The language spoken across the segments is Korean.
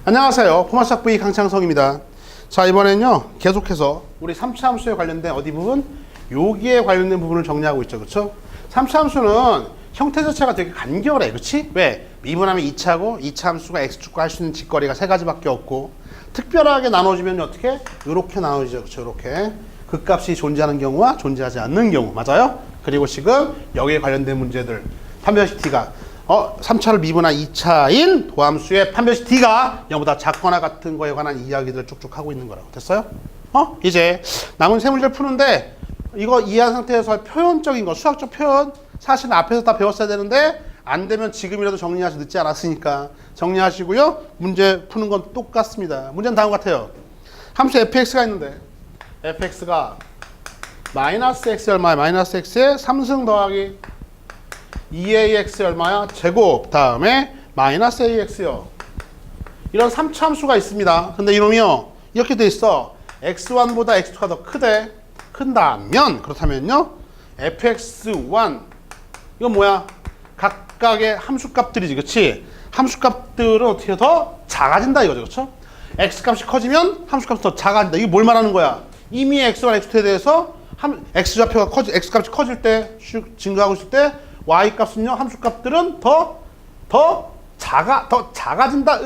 안녕하세요. 포마삭 V 강창성입니다. 자, 이번엔요 계속해서 우리 3차 함수에 관련된 어디 부분? 여기에 관련된 부분을 정리하고 있죠. 그렇죠? 3차 함수는 형태 자체가 되게 간결해. 그렇지? 왜? 미분하면 2차고 2차 함수가 x축과 할 수 있는 직거리가 세 가지밖에 없고 특별하게 나눠지면 어떻게? 이렇게 나눠지죠. 그렇죠? 이렇게 극값이 존재하는 경우와 존재하지 않는 경우. 맞아요? 그리고 지금 여기에 관련된 문제들 판별식 t가 3차를 미분한 2차인 도함수의 판별식 t가 0보다 작거나 같은 거에 관한 이야기들을 쭉쭉 하고 있는 거라고. 됐어요? 이제 남은 세 문제를 푸는데 이거 이해한 상태에서 표현적인 거, 수학적 표현 사실 앞에서 다 배웠어야 되는데 안 되면 지금이라도 정리하시 늦지 않았으니까 정리하시고요. 문제 푸는 건 똑같습니다. 문제는 다음 같아요. 함수 fx가 있는데 fx가 마이너스 x 얼마야? 마이너스 x에 3승 더하기 2ax 얼마야? 제곱 다음에 마이너스 ax요. 이런 3차 함수가 있습니다. 근데 이놈이요 이렇게 돼 있어. x1보다 x2가 더 큰다면 그렇다면요 fx1 이건 뭐야? 각각의 함수값들이지. 그치? 함수값들은 어떻게 더 작아진다 이거죠. 그렇죠? x값이 커지면 함수값이 더 작아진다. 이게 뭘 말하는 거야? 이미 x1, x2에 대해서 x좌표가 x값이 커질 때 증가하고 있을 때 y값은요 함수값들은 더 작아진다.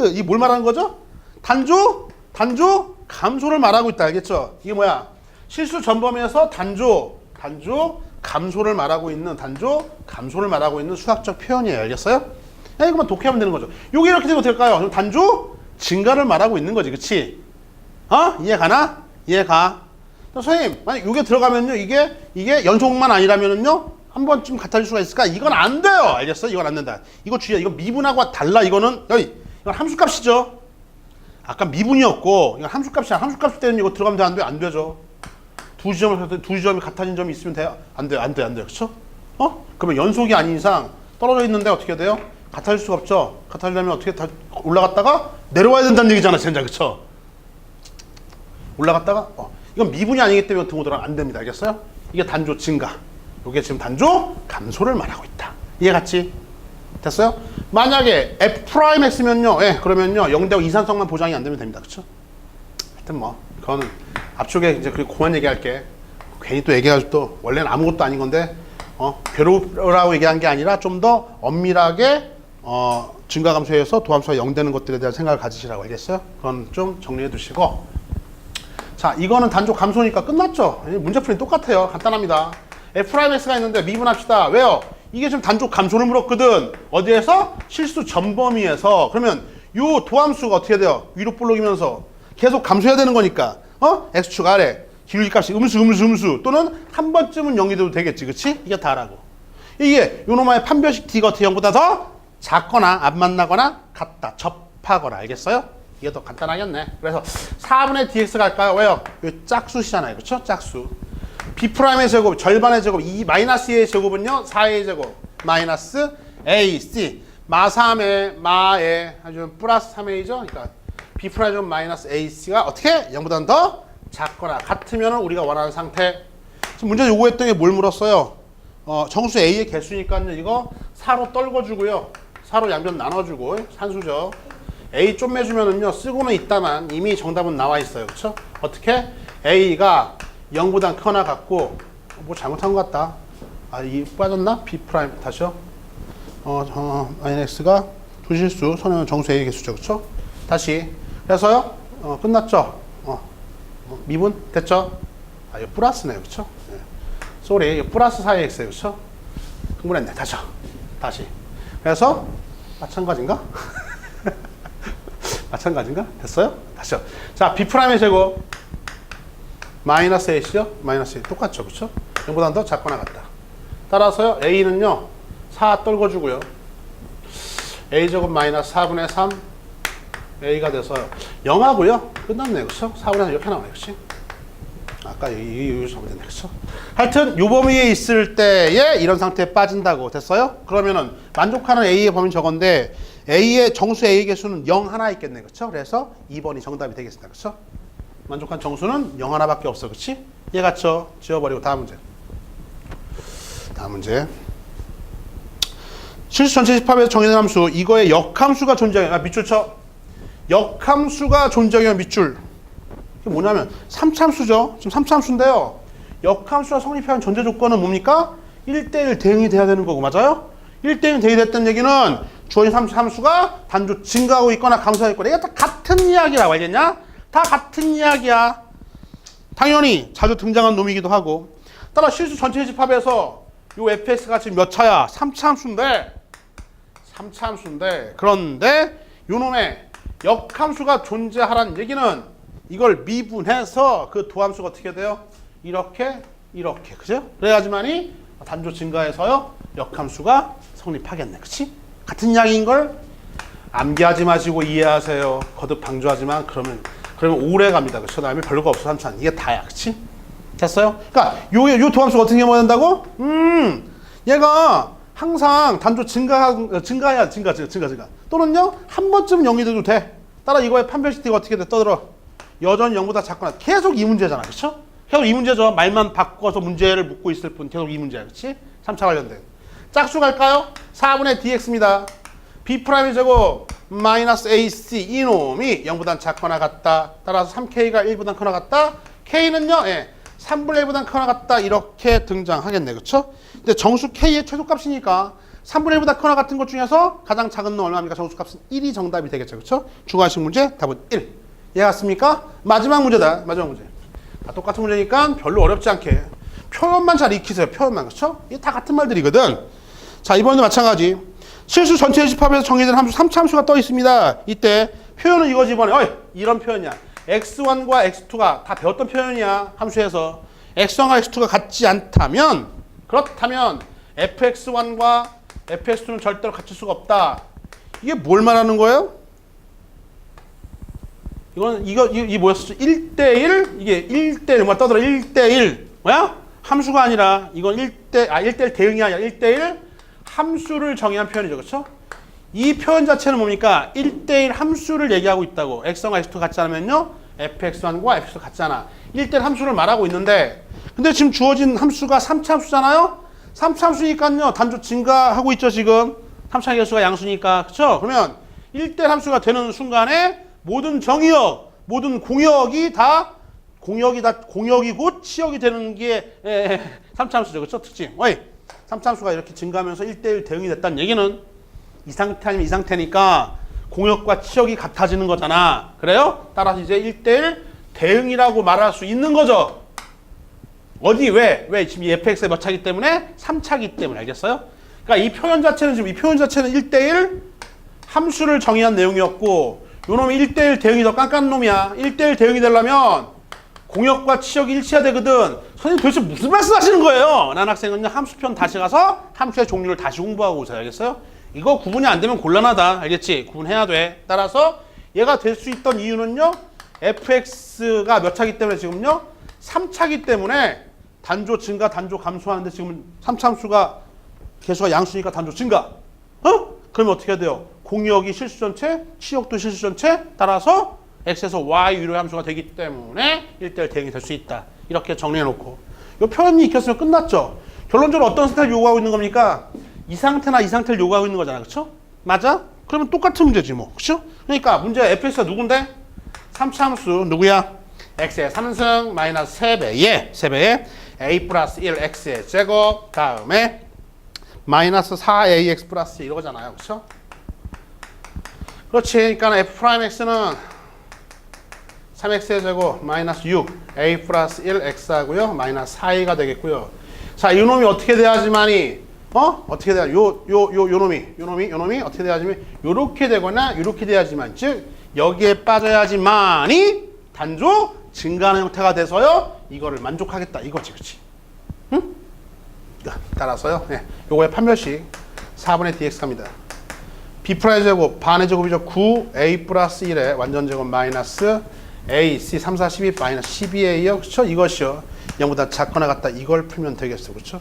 이게 뭘 말하는 거죠? 단조 감소를 말하고 있다. 알겠죠? 이게 뭐야? 실수 전범위에서 단조 감소를 말하고 있는 수학적 표현이에요. 알겠어요? 이거만 독해하면 되는 거죠. 요게 이렇게 되면 될까요? 그럼 단조 증가를 말하고 있는 거지. 그치? 이해가나? 이해가. 선생님, 만약 요게 들어가면요, 이게 연속만 아니라면은요, 한 번쯤 같아질 수가 있을까? 이건 안 돼요. 알겠어? 이건 안 된다. 이거 주의해. 이건 미분하고 달라. 이건 함수값이죠. 아까 미분이었고, 이건 함수값이야. 함수값 때는 이거 들어가면 돼? 안 돼? 안 되죠. 두 지점이 같아진 점이 있으면 돼요? 안 돼요. 안 돼요. 그쵸? 그러면 연속이 아닌 이상 떨어져 있는데 어떻게 돼요? 같아질 수가 없죠. 같아지려면 어떻게 다 올라갔다가 내려와야 된다는 얘기잖아. 진짜. 그쵸? 올라갔다가, 이건 미분이 아니기 때문에 등호들은 안 됩니다. 알겠어요? 이게 단조 증가. 이게 지금 단조 감소를 말하고 있다. 이해갔지? 됐어요? 만약에 f'x면요, 그러면요, 0대5 이산성만 보장이 안 되면 됩니다. 그쵸? 하여튼 그거는 앞쪽에 이제 그만 얘기할게. 괜히 또 얘기해가지고 또, 원래는 아무것도 아닌 건데, 괴로우라고 얘기한 게 아니라 좀 더 엄밀하게, 증가 감소해서 도함수가 0되는 것들에 대한 생각을 가지시라고 알겠어요? 그건 좀 정리해 두시고. 자, 이거는 단조 감소니까 끝났죠? 문제풀이 똑같아요. 간단합니다. f'x가 있는데 미분합시다. 왜요? 이게 지금 단조 감소를 물었거든. 어디에서? 실수 전범위에서. 그러면 요 도함수가 어떻게 돼요? 위로 볼록이면서 계속 감소해야 되는 거니까. x축 아래 기울기 값이 음수 또는 한 번쯤은 0이 돼도 되겠지. 그치? 이게 다라고. 이게 요놈의 판별식 t가 어떻게 0보다 더 작거나 안 만나거나 같다. 접하거나. 알겠어요? 이게 더 간단하겠네. 그래서 4분의 dx 갈까요? 왜요? 요 짝수시잖아요. 그쵸? 짝수. b'의 제곱, 절반의 제곱, 마이너스 2의 제곱은요, 4의 제곱, 마이너스 ac. 마에, 아주 플러스 3a죠? 그러니까 b' 제곱 마이너스 ac가 어떻게? 0보다는 더 작거나 같으면 우리가 원하는 상태. 지금 문제 요구했던 게 뭘 물었어요? 정수 a의 개수니까요, 이거 4로 떨궈주고요. 4로 양변 나눠주고, 산수죠. A 좀 해주면은요, 쓰고는 있다만 이미 정답은 나와 있어요. 그쵸? 어떻게? A가 0보다 크거나 같고, 잘못한 것 같다. 이 빠졌나? B' 다시요. X가 두실수, 선행은 정수 A의 개수죠. 그쵸? 다시. 그래서요, 끝났죠? 미분? 됐죠? 이거 플러스네요. 그쵸? 쏘리, 이거 플러스 4의 X예요. 그쵸? 흥분했네. 다시. 그래서, 마찬가지인가? 마찬가지인가? 됐어요? 다시요. 자, B'의 제곱 마이너스 A시죠? 마이너스 A 똑같죠? 그쵸? 0보다 더 작거나 같다. 따라서요, A는요 4 떨궈주고요, A제곱 마이너스 4분의 3 A가 돼서요 0하고요 끝났네요. 그쵸? 4분의 3 이렇게 나와요. 그치? 아까 여기서 잘못됐네. 그쵸? 하여튼 요 범위에 있을 때에 이런 상태에 빠진다고. 됐어요? 그러면은 만족하는 A의 범위는 저건데 A의 정수 A의 개수는 0 하나 있겠네. 그쵸? 그래서 2번이 정답이 되겠습니다. 그쵸? 만족한 정수는 0 하나밖에 없어. 그치? 얘 같죠? 지워버리고 다음 문제. 실수 전체 집합에서 정의된 함수, 이거의 역함수가 존재해요. 밑줄 쳐. 역함수가 존재하는 밑줄. 이게 뭐냐면 3차함수죠. 지금 3차함수인데요. 역함수가 성립하는 전제 조건은 뭡니까? 1대1 대응이 돼야 되는 거고, 맞아요? 1대1 대응이 됐다는 얘기는 주어진 3차함수가 단조 증가하고 있거나 감소하고 있거나, 이게 다 같은 이야기라고 알겠냐? 다 같은 이야기야. 당연히 자주 등장한 놈이기도 하고. 따라 실수 전체 집합에서 요 fx가 지금 몇 차야? 3차함수인데 그런데 요 놈의 역함수가 존재하라는 얘기는 이걸 미분해서 그 도함수가 어떻게 돼요? 이렇게 그죠? 그래야지만이 단조 증가해서요 역함수가 성립하겠네. 그치? 같은 이야기인 걸 암기하지 마시고 이해하세요. 거듭 강조하지만 그러면 오래 갑니다. 그쵸? 다음에 별로가 없어 3차. 이게 다야. 그치? 됐어요? 그러니까 요 도함수가 어떻게 해야 된다고? 얘가 항상 단조 증가. 또는요, 한 번쯤 0이 돼도 돼. 따라 이거의 판별식대가 어떻게 돼? 떠들어. 여전히 0보다 작거나. 계속 이 문제잖아. 그쵸? 계속 이 문제죠. 말만 바꿔서 문제를 묻고 있을 뿐. 계속 이 문제야. 그치? 3차 관련된. 짝수 갈까요? 4분의 dx입니다. b'의 제곱 마이너스 ac 이놈이 0보다 작거나 같다. 따라서 3k가 1보다 크거나 같다. k는요, 3분의 1보다 크거나 같다. 이렇게 등장하겠네. 그쵸? 근데 정수 k의 최소값이니까 3분의 1보다 크거나 같은 것 중에서 가장 작은 놈 얼마입니까? 정수값은 1이 정답이 되겠죠. 그쵸? 주관식 문제 답은 1. 이해 갔습니까? 마지막 문제다. 마지막 문제. 다 똑같은 문제니까 별로 어렵지 않게 표현만 잘 익히세요. 표현만. 그쵸? 이게 다 같은 말들이거든. 자, 이번에도 마찬가지. 실수 전체 집합에서 정의된 함수 3차함수가 떠 있습니다. 이때 표현은 이거지. 이번에 이런 표현이야. x1과 x2가 다 배웠던 표현이야. 함수에서 x1과 x2가 같지 않다면, 그렇다면 fx1과 fx2는 절대로 같을 수가 없다. 이게 뭘 말하는 거예요? 이게 뭐였어? 1대1? 이게 1대1 뭐야? 떠들어. 1대1 뭐야? 함수가 아니라 이건 1대1 대응이 아니라 1대1 함수를 정의한 표현이죠. 그렇죠? 이 표현 자체는 뭡니까? 1대1 함수를 얘기하고 있다고. x1과 x2 같지 않으면요, fx1과 fx2 같지 않아. 1대1 함수를 말하고 있는데, 근데 지금 주어진 함수가 3차 함수잖아요? 3차 함수니까요, 단조 증가하고 있죠, 지금. 3차 개수가 양수니까. 그쵸? 그러면 1대1 함수가 되는 순간에 모든 정의역, 모든 공역이 다 공역이고 치역이 되는 게 3차 함수죠. 그쵸? 특징. 3차 함수가 이렇게 증가하면서 1대1 대응이 됐다는 얘기는 이 상태 아니면 이 상태니까 공역과 치역이 같아지는 거잖아. 그래요? 따라서 이제 1대1 대응이라고 말할 수 있는 거죠. 어디? 왜? 지금 이 fx의 몇 차기 때문에? 3차기 때문에. 알겠어요? 그러니까 이 표현 자체는 1대1 함수를 정의한 내용이었고, 요 놈이 1대1 대응이 더 깐깐한 놈이야. 1대1 대응이 되려면 공역과 치역이 일치해야 되거든. 선생님 도대체 무슨 말씀 하시는 거예요? 난 학생은요, 함수편 다시 가서 함수의 종류를 다시 공부하고 오세요. 알겠어요? 이거 구분이 안 되면 곤란하다. 알겠지? 구분해야 돼. 따라서 얘가 될 수 있던 이유는요, fx가 몇 차기 때문에 지금요, 3차기 때문에 단조 증가, 단조 감소하는데 지금 3차 함수가 개수가 양수니까 단조 증가. 그러면 어떻게 해야 돼요? 공역이 실수 전체, 치역도 실수 전체, 따라서 x에서 y 위로의 함수가 되기 때문에 1대1 대응이 될 수 있다. 이렇게 정리해놓고 이 표현이 익혔으면 끝났죠. 결론적으로 어떤 상태를 요구하고 있는 겁니까? 이 상태나 이 상태를 요구하고 있는 거잖아. 그쵸? 맞아? 그러면 똑같은 문제지 뭐. 그쵸? 그러니까 문제 fx가 누군데? 3차 함수 누구야? x의 3승 마이너스 3배에 a 플러스 1 x의 제곱 다음에 마이너스 4ax 플러스 이거잖아요. 그쵸? 그렇지. 그러니까 f'x는 3x의 제곱 마이너스 6 a 플러스 1 x 하고요. 마이너스 4a가 되겠고요. 자, 이 놈이 어떻게 돼야지만이 어떻게 돼야 요 놈이 어떻게 돼야지만 요렇게 되거나 요렇게 돼야지만, 즉 여기에 빠져야지만이 단조 증가하는 형태가 돼서요, 이거를 만족하겠다 이거지. 그렇지? 응? 따라서요, 요거의 판별식 4분의 dx 갑니다. b'의 제곱 반의 제곱이죠. 9a 플러스 1의 완전 제곱 마이너스 a, c 3, 4, 12 마이너스 12a요. 그렇죠? 이것이요. 0보다 작거나 같다. 이걸 풀면 되겠어. 그렇죠?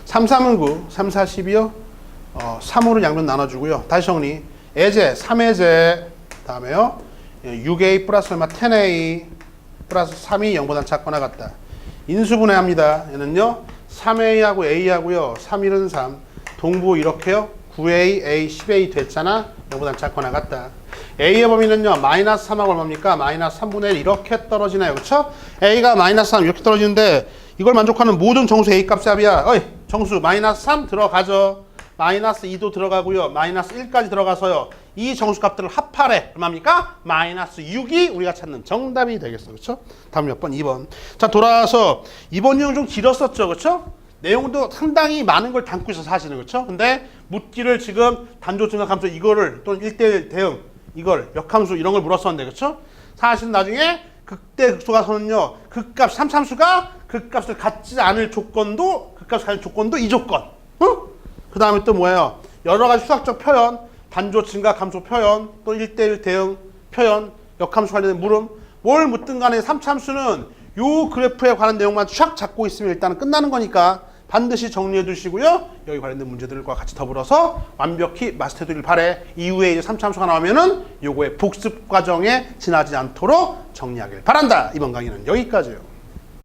3, 3은 9, 3, 4, 12요. 3으로 양면 나눠주고요. 다시 정리. 애제, 3애제. 다음에요. 6a 플러스 얼마? 10a 플러스 3이 0보다 작거나 같다. 인수분해합니다. 얘는요. 3a하고 a하고요. 3, 1은 3. 동부 이렇게요. 9a, a, 10a 됐잖아. 0보다 작거나 같다. A의 범위는요, 마이너스 3하고 얼마입니까? 마이너스 3분의 1 이렇게 떨어지나요? 그쵸? A가 마이너스 3 이렇게 떨어지는데 이걸 만족하는 모든 정수 A 값의 합이야. 어이, 정수 마이너스 3 들어가죠. 마이너스 2도 들어가고요. 마이너스 1까지 들어가서요. 이 정수 값들을 합하래. 얼마입니까? 마이너스 6이 우리가 찾는 정답이 되겠어. 그쵸? 다음 몇 번? 2번. 자, 돌아와서 이번 유형 좀 길었었죠. 그쵸? 내용도 상당히 많은 걸 담고 있어서 사실은. 그쵸? 근데 묻기를 지금 단조 증가함수 이거를 또는 1대1 대응 이걸 역함수 이런 걸 물었었는데. 그쵸? 사실 나중에 극대 극소가서는요. 극값 3참수가 극값을 갖지 않을 조건도 극값을 갖는 조건도 이 조건. 그 다음에 또 뭐예요? 여러 가지 수학적 표현, 단조 증가 감소 표현, 또 1대1 대응 표현, 역함수 관련된 물음, 뭘 묻든 간에 3참수는 요 그래프에 관한 내용만 쫙 잡고 있으면 일단은 끝나는 거니까 반드시 정리해 두시고요. 여기 관련된 문제들과 같이 더불어서 완벽히 마스터해 두길 바래. 이후에 이제 3참수가 나오면은 요거의 복습 과정에 지나지 않도록 정리하길 바란다. 이번 강의는 여기까지예요.